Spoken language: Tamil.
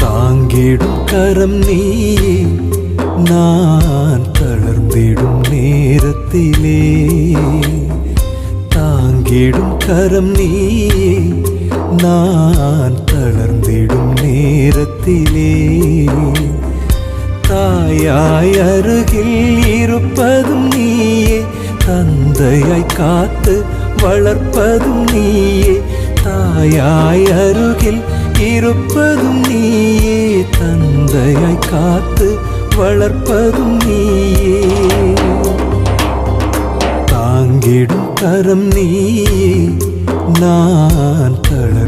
தாங்கிடும் கரம் நீயே, நான் தளர்ந்திடும் நேரத்திலே. தாங்கிடும் கரம் நீயே, நான் தளர்ந்திடும் நேரத்திலே. தாயாய் அருகில் இருப்பதும் நீயே, தந்தையாய் காத்து வளர்ப்பதும் நீயே. தாயாய் அருகில் இருப்பதும் நீயே, தந்தையாய் காத்து வளர்ப்பதும் நீயே. தாங்கிடும் கரம் நீயே, நான் தளர்ந்திடும்